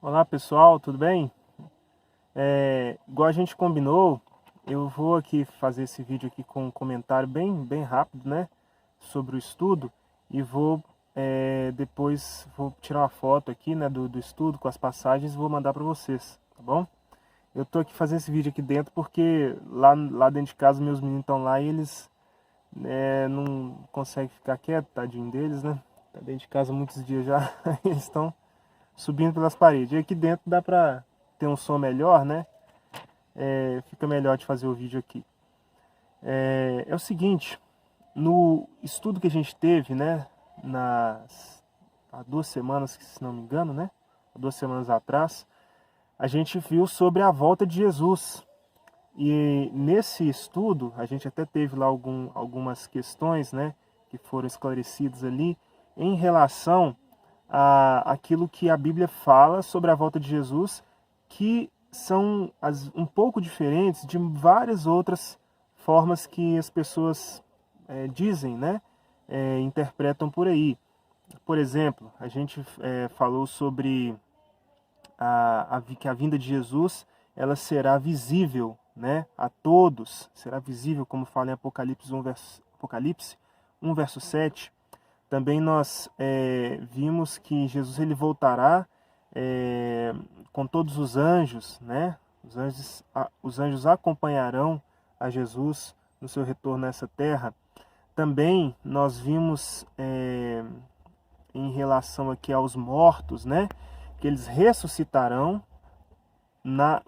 Olá pessoal, tudo bem? Igual a gente combinou, eu vou aqui fazer esse vídeo aqui com um comentário bem rápido, né? Sobre o estudo e depois vou tirar uma foto aqui, né? Do estudo com as passagens e vou mandar para vocês, tá bom? Eu tô aqui fazendo esse vídeo aqui dentro porque lá dentro de casa meus meninos estão lá e eles não conseguem ficar quietos, tadinho deles, né? Tá dentro de casa há muitos dias já, eles estão subindo pelas paredes. E aqui dentro dá pra ter um som melhor, né? Fica melhor de fazer o vídeo aqui. É o seguinte, no estudo que a gente teve, né? Há 2 semanas, se não me engano, né? Há 2 semanas atrás, a gente viu sobre a volta de Jesus. E nesse estudo, a gente até teve lá algumas questões, né? Que foram esclarecidas ali em relação aquilo que a Bíblia fala sobre a volta de Jesus, que são um pouco diferentes de várias outras formas que as pessoas dizem, né? Interpretam por aí. Por exemplo, a gente falou sobre que a vinda de Jesus ela será visível, né, a todos, será visível, como fala em Apocalipse 1, verso 7. Também nós vimos que Jesus ele voltará com todos os anjos, né? Os anjos acompanharão a Jesus no seu retorno a essa terra. Também nós vimos em relação aqui aos mortos, né? Que eles ressuscitarão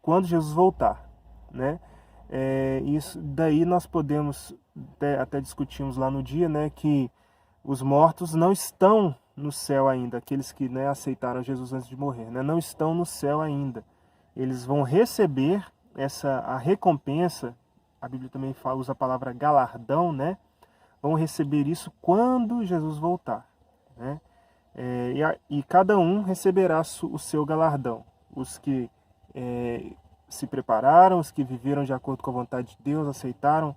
quando Jesus voltar, né? Isso daí nós podemos até discutimos lá no dia, né? Que os mortos não estão no céu ainda, aqueles que, né, aceitaram Jesus antes de morrer, né, não estão no céu ainda. Eles vão receber a recompensa, a Bíblia também usa a palavra galardão, né, vão receber isso quando Jesus voltar, né, e cada um receberá o seu galardão. Os que se prepararam, os que viveram de acordo com a vontade de Deus, aceitaram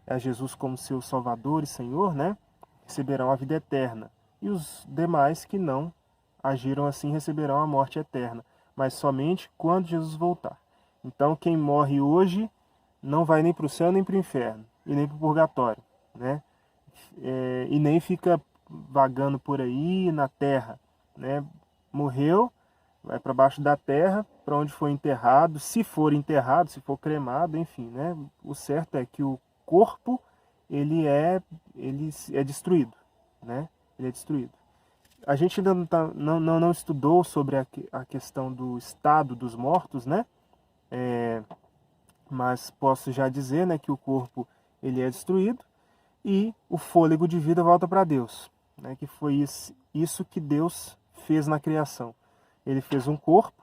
a Jesus como seu Salvador e Senhor, né, receberão a vida eterna. E os demais que não agiram assim receberão a morte eterna, mas somente quando Jesus voltar. Então quem morre hoje não vai nem para o céu nem para o inferno, e nem para o purgatório, né? E nem fica vagando por aí na terra, né? Morreu, vai para baixo da terra, para onde foi enterrado, se for cremado, enfim, né? O certo é que o corpo ele é destruído, né? Ele é destruído. A gente ainda não estudou sobre a questão do estado dos mortos, né? Mas posso já dizer, né, que o corpo ele é destruído e o fôlego de vida volta para Deus, né? Que foi isso que Deus fez na criação. Ele fez um corpo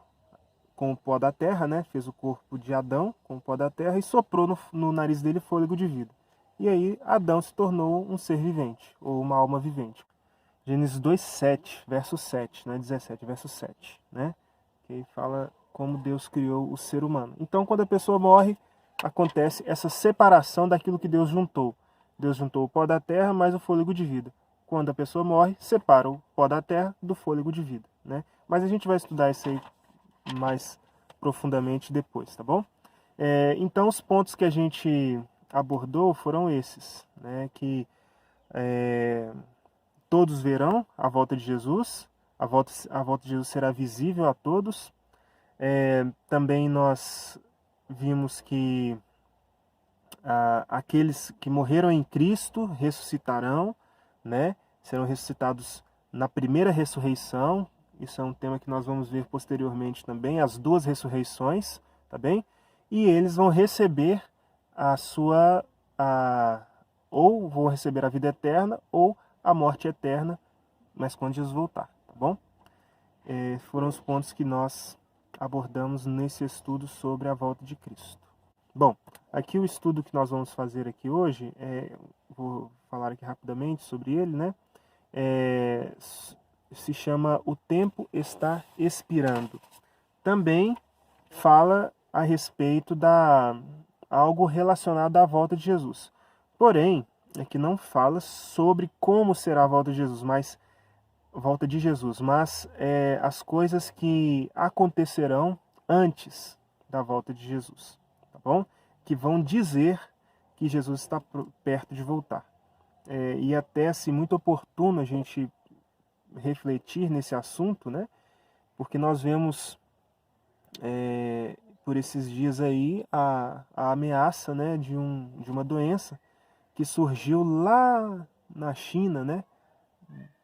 com o pó da terra, né? Fez o corpo de Adão com o pó da terra e soprou no nariz dele fôlego de vida. E aí Adão se tornou um ser vivente, ou uma alma vivente. Gênesis 2:7, verso 7, não é 17, verso 7, né? Que aí fala como Deus criou o ser humano. Então, quando a pessoa morre, acontece essa separação daquilo que Deus juntou. Deus juntou o pó da terra mais o fôlego de vida. Quando a pessoa morre, separa o pó da terra do fôlego de vida, né? Mas a gente vai estudar isso aí mais profundamente depois, tá bom? Então, os pontos que a gente abordou foram esses, né? Que todos verão a volta de Jesus, a volta de Jesus será visível a todos. Também nós vimos que aqueles que morreram em Cristo ressuscitarão, né? Serão ressuscitados na primeira ressurreição. Isso é um tema que nós vamos ver posteriormente também, as duas ressurreições, tá bem? E eles vão receber ou vão receber a vida eterna ou a morte eterna, mas quando Jesus voltar, tá bom? Foram os pontos que nós abordamos nesse estudo sobre a volta de Cristo. Bom, aqui o estudo que nós vamos fazer aqui hoje, vou falar aqui rapidamente sobre ele, né? Se chama O Tempo Está Expirando. Também fala a respeito algo relacionado à volta de Jesus. Porém, aqui não fala sobre como será a volta de Jesus, mas volta de Jesus, mas as coisas que acontecerão antes da volta de Jesus, tá bom? Que vão dizer que Jesus está perto de voltar. E até assim, muito oportuno a gente refletir nesse assunto, né? Porque nós vemos por esses dias aí a ameaça, né, de uma doença que surgiu lá na China, né?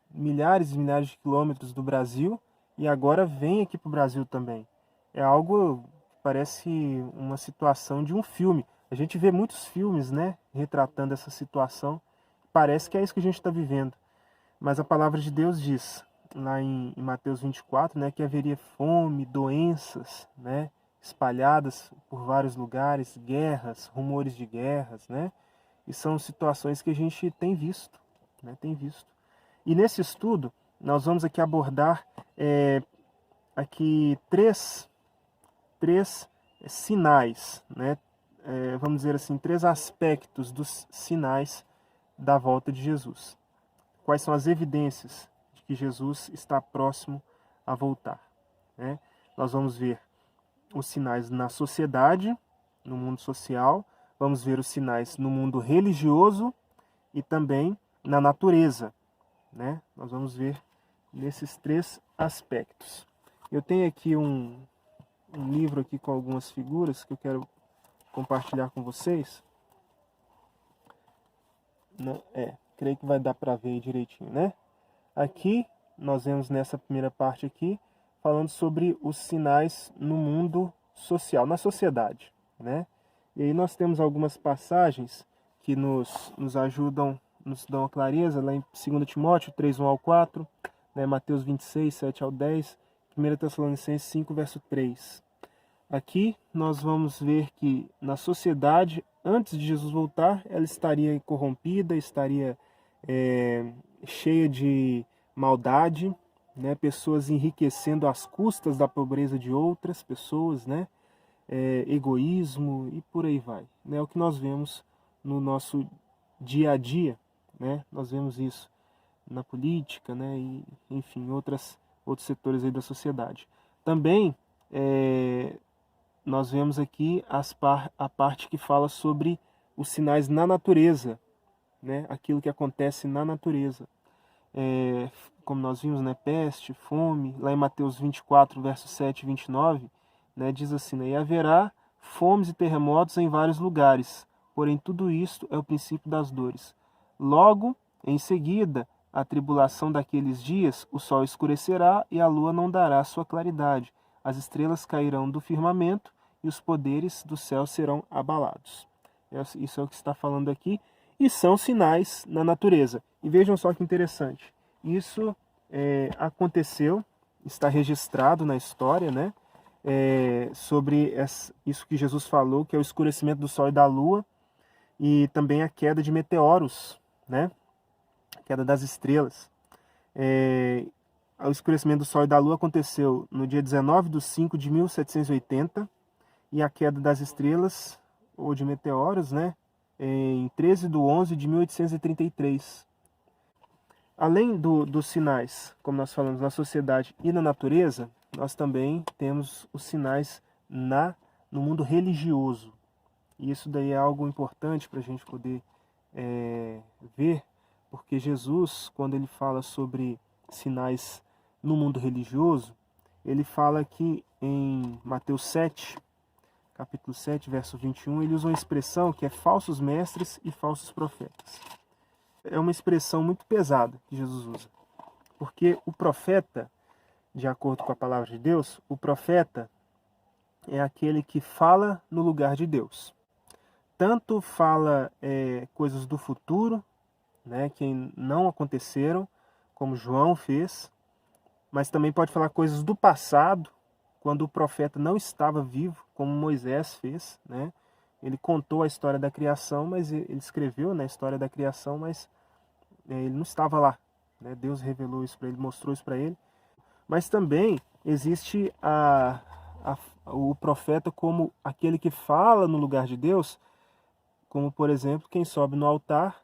Milhares e milhares de quilômetros do Brasil e agora vem aqui para o Brasil também. É algo que parece uma situação de um filme. A gente vê muitos filmes, né, retratando essa situação. Parece que é isso que a gente está vivendo. Mas a palavra de Deus diz, lá em Mateus 24, né, que haveria fome, doenças, né, espalhadas por vários lugares, guerras, rumores de guerras, né? E são situações que a gente tem visto, né, tem visto. E nesse estudo, nós vamos aqui abordar aqui três sinais, né? Vamos dizer assim, três aspectos dos sinais da volta de Jesus. Quais são as evidências de que Jesus está próximo a voltar, né? Nós vamos ver os sinais na sociedade, no mundo social, vamos ver os sinais no mundo religioso e também na natureza, né? Nós vamos ver nesses três aspectos. Eu tenho aqui um livro aqui com algumas figuras que eu quero compartilhar com vocês. Não, creio que vai dar para ver aí direitinho, né? Aqui nós vemos nessa primeira parte aqui falando sobre os sinais no mundo social, na sociedade, né? E aí nós temos algumas passagens que nos ajudam, nos dão a clareza, lá em 2 Timóteo 3, 1 ao 4, né? Mateus 26, 7 ao 10, 1 Tessalonicenses 5, verso 3. Aqui nós vamos ver que na sociedade, antes de Jesus voltar, ela estaria corrompida, estaria cheia de maldade, né? Pessoas enriquecendo às custas da pobreza de outras pessoas, né? Egoísmo e por aí vai. É, né? O que nós vemos no nosso dia a dia, né? Nós vemos isso na política, né? E, enfim, outros setores aí da sociedade. Também nós vemos aqui a parte que fala sobre os sinais na natureza, né? Aquilo que acontece na natureza. Como nós vimos, né? Peste, fome, lá em Mateus 24, versos 7 e 29, né? Diz assim, né? E haverá fomes e terremotos em vários lugares, porém tudo isto é o princípio das dores. Logo, em seguida, a tribulação daqueles dias, o sol escurecerá e a lua não dará sua claridade. As estrelas cairão do firmamento e os poderes do céu serão abalados. Isso é o que está falando aqui. E são sinais na natureza. E vejam só que interessante. Isso aconteceu, está registrado na história, né? Sobre isso que Jesus falou, que é o escurecimento do sol e da lua, e também a queda de meteoros, né? A queda das estrelas. O escurecimento do sol e da lua aconteceu no dia 19 de 5 de 1780, e a queda das estrelas, ou de meteoros, né? Em 13 de 11 de 1833. Além dos sinais, como nós falamos, na sociedade e na natureza, nós também temos os sinais no mundo religioso. E isso daí é algo importante para a gente poder ver, porque Jesus, quando ele fala sobre sinais no mundo religioso, ele fala que em Mateus 7, capítulo 7, verso 21, ele usa uma expressão que é falsos mestres e falsos profetas. É uma expressão muito pesada que Jesus usa, porque o profeta, de acordo com a palavra de Deus, o profeta é aquele que fala no lugar de Deus. Tanto fala coisas do futuro, né, que não aconteceram, como João fez, mas também pode falar coisas do passado, quando o profeta não estava vivo, como Moisés fez, né? Ele contou a história da criação, mas ele escreveu, né, a história da criação, mas ele não estava lá, né? Deus revelou isso para ele, mostrou isso para ele. Mas também existe o profeta como aquele que fala no lugar de Deus, como, por exemplo, quem sobe no altar,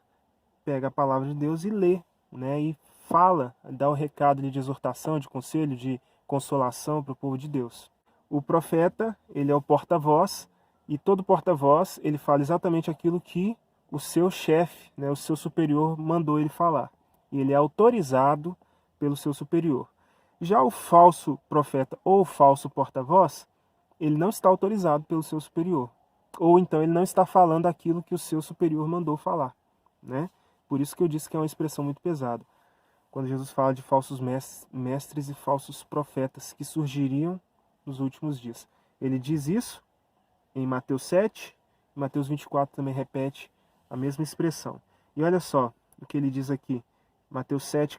pega a palavra de Deus e lê, né? E fala, dá o recado ali de exortação, de conselho, de consolação para o povo de Deus. O profeta, ele é o porta-voz, e todo porta-voz, ele fala exatamente aquilo que o seu chefe, né, o seu superior mandou ele falar. E ele é autorizado pelo seu superior. Já o falso profeta ou o falso porta-voz, ele não está autorizado pelo seu superior. Ou então ele não está falando aquilo que o seu superior mandou falar, né? Por isso que eu disse que é uma expressão muito pesada. Quando Jesus fala de falsos mestres e falsos profetas que surgiriam nos últimos dias. Ele diz isso em Mateus 7, em Mateus 24 também repete a mesma expressão. E olha só o que ele diz aqui. Mateus 7,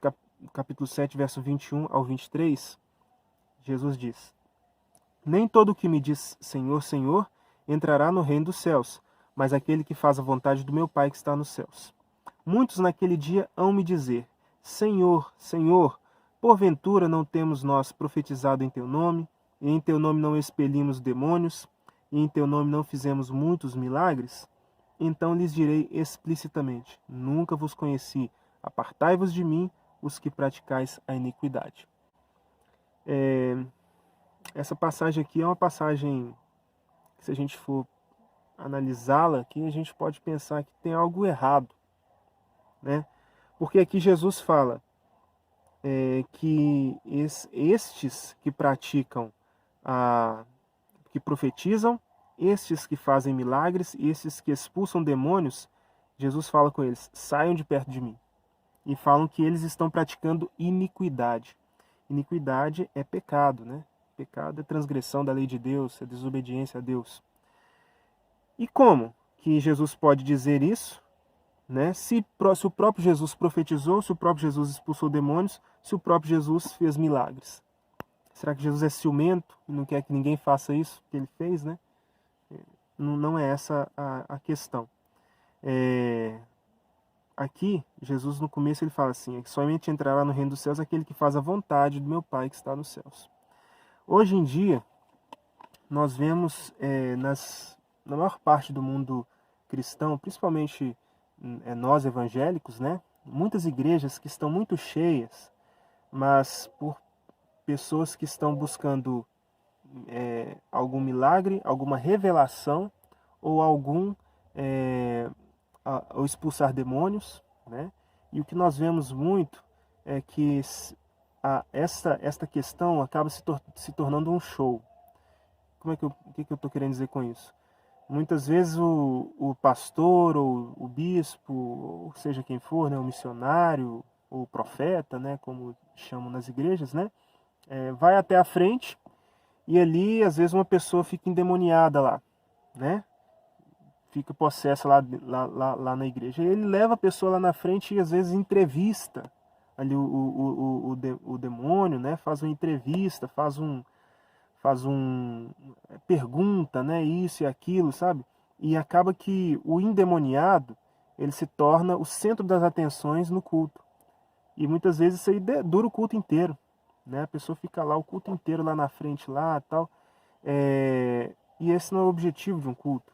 capítulo 7, verso 21 ao 23, Jesus diz: Nem todo o que me diz Senhor, Senhor, entrará no reino dos céus, mas aquele que faz a vontade do meu Pai que está nos céus. Muitos naquele dia hão me dizer: Senhor, Senhor, porventura não temos nós profetizado em teu nome, e em teu nome não expelimos demônios, e em teu nome não fizemos muitos milagres? Então lhes direi explicitamente: Nunca vos conheci, apartai-vos de mim, os que praticais a iniquidade. Essa passagem aqui é uma passagem que, se a gente for analisá-la aqui, a gente pode pensar que tem algo errado, né? Porque aqui Jesus fala que estes que praticam, que profetizam, estes que fazem milagres, estes que expulsam demônios, Jesus fala com eles: saiam de perto de mim. E falam que eles estão praticando iniquidade. Iniquidade é pecado, né? Pecado é transgressão da lei de Deus, é desobediência a Deus. E como que Jesus pode dizer isso? Né? Se o próprio Jesus profetizou, se o próprio Jesus expulsou demônios, se o próprio Jesus fez milagres. Será que Jesus é ciumento e não quer que ninguém faça isso que ele fez, né? Não é essa a questão. Aqui, Jesus no começo ele fala assim: que somente entrará no reino dos céus aquele que faz a vontade do meu Pai que está nos céus. Hoje em dia, nós vemos na maior parte do mundo cristão, principalmente nós evangélicos, né, muitas igrejas que estão muito cheias, mas por pessoas que estão buscando algum milagre, alguma revelação ou ou expulsar demônios, né? E o que nós vemos muito é que esta questão acaba se tornando um show. O que eu estou querendo dizer com isso? Muitas vezes o pastor ou o bispo, ou seja quem for, né, o missionário ou o profeta, né, como chamam nas igrejas, né, vai até a frente e ali às vezes uma pessoa fica endemoniada lá, né? Fica possessa lá na igreja. E ele leva a pessoa lá na frente e às vezes entrevista ali o demônio, né? Faz uma entrevista, pergunta, né? Isso e aquilo, sabe? E acaba que o endemoniado, ele se torna o centro das atenções no culto. E muitas vezes isso aí dura o culto inteiro, né? A pessoa fica lá o culto inteiro lá na frente, lá tal. E esse não é o objetivo de um culto.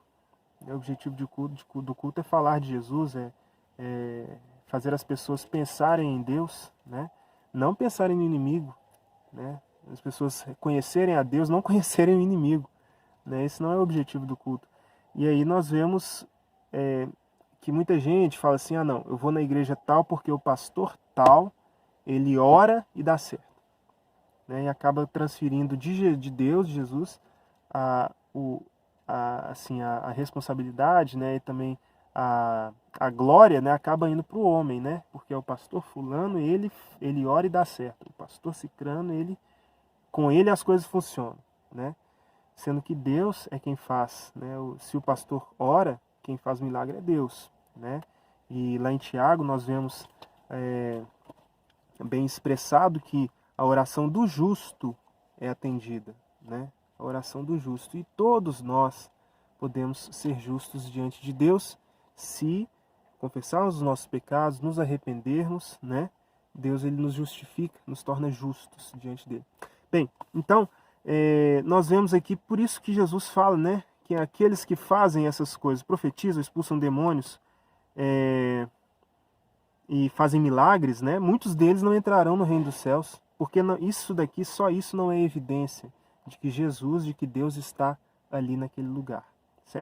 O objetivo do culto é falar de Jesus, fazer as pessoas pensarem em Deus, né? Não pensarem no inimigo, né? As pessoas conhecerem a Deus, não conhecerem o inimigo, né? Esse não é o objetivo do culto. E aí nós vemos que muita gente fala assim: ah, não, eu vou na igreja tal porque o pastor tal, ele ora e dá certo, né? E acaba transferindo de Deus, de Jesus, a responsabilidade, né, e também a glória, né, acaba indo para o homem, né, porque é o pastor fulano, ele ora e dá certo. O pastor cicrano, com ele as coisas funcionam, né, sendo que Deus é quem faz, né. Se o pastor ora, quem faz milagre é Deus, né. E lá em Tiago nós vemos bem expressado que a oração do justo é atendida, né. A oração do justo. E todos nós podemos ser justos diante de Deus se confessarmos os nossos pecados, nos arrependermos, né? Deus ele nos justifica, nos torna justos diante dele. Bem, então, nós vemos aqui, por isso que Jesus fala, né? Que aqueles que fazem essas coisas, profetizam, expulsam demônios, e fazem milagres, né? Muitos deles não entrarão no reino dos céus, porque isso daqui, só isso não é evidência de que Jesus, de que Deus está ali naquele lugar.